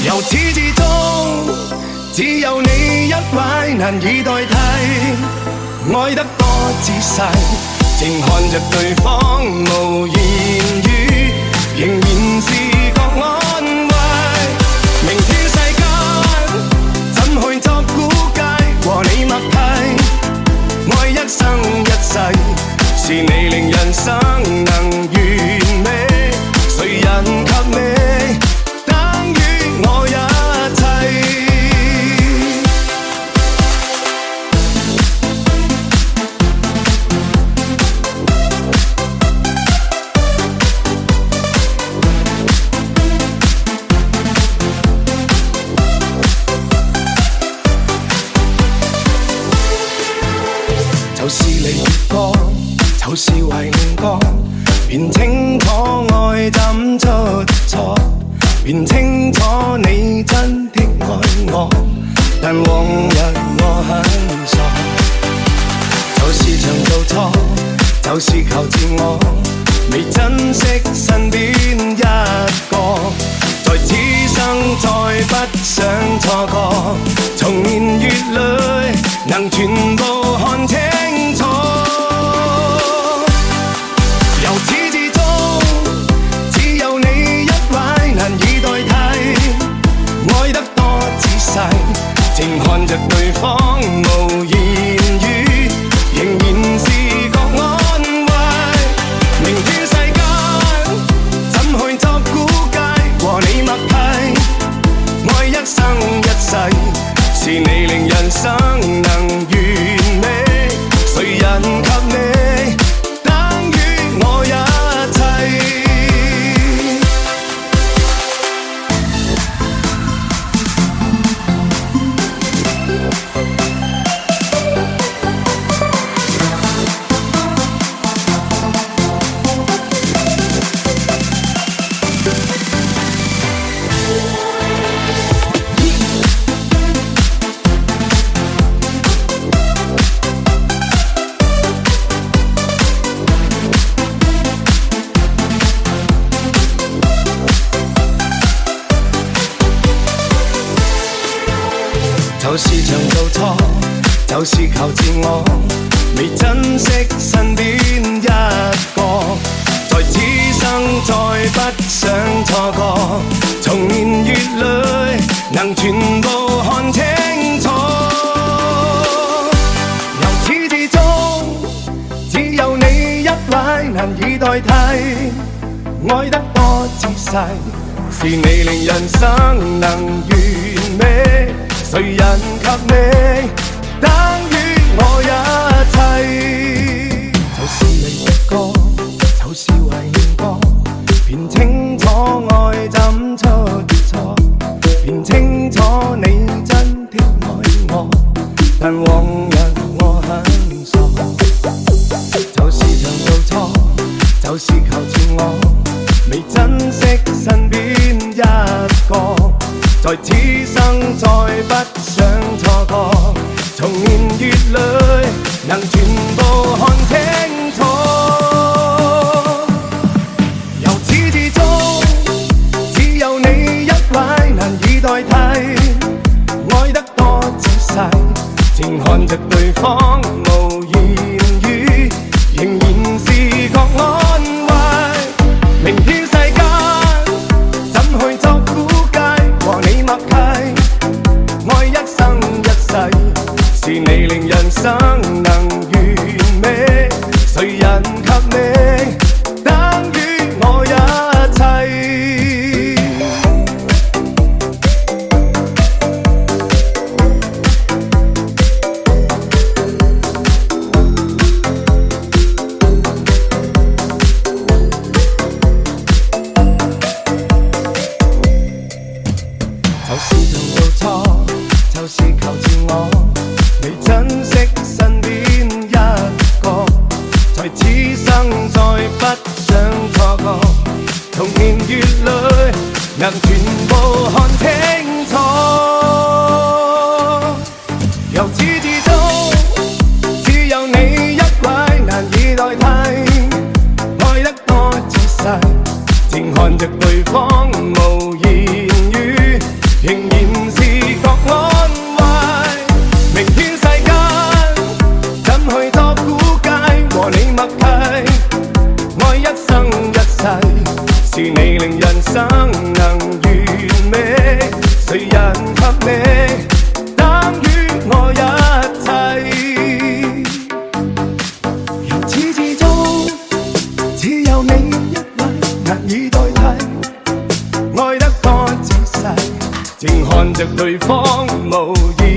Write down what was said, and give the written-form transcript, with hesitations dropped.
由始至終，只有你一位難以代替，愛得多仔細，靜看着對方無言語，仍然是覺安慰。明天世間怎去作估計？和你默契，愛一生一世，是你令人生能完美。誰人給你，等於我一切。就是離別歌，就是懷念歌，便清楚愛怎出錯，便清楚你真的愛我，但往日我很傻。就是常做錯，就是求自我，未珍惜身邊一個，在此生再不想錯過，重年月裏能全部看清楚。由始至終，只有你一位難以代替，愛得多仔細，靜看着對方無言語，仍然是覺安慰。明天世間怎去作估計？和你默契，愛一生一世，是你令人生能完美。誰人給你，等於我一切。就是常做錯，就是求自我，未珍惜身邊一個，在此生再不想錯過，重年月裏能全部看清楚。由始至終，只有你一位難以代替，愛得多仔細，是你令人生能完美。誰人給你，等於我一切。就是離別歌，就是懷念歌，便清楚愛怎出錯，便清楚你真的愛我，但往日我很傻。就是常做錯，就是求自我，未珍惜身邊一個，在此生再不想錯過，重年月裏能全部看清楚。由始至終，只有你一位難以代替，愛得多仔細，靜看着對方無言語，仍然是覺安慰。明天世間怎去作估計？和你默契，愛一生一世，是你令人生能完美。誰人給你，等於我一切。就是常做錯，就是求自我，未珍惜身邊一個，在此生再不想錯過，重年月裏能全部看清楚。由始至終，只有你一位難以代替，愛得多仔細，靜看着對方無言語。着對方無言。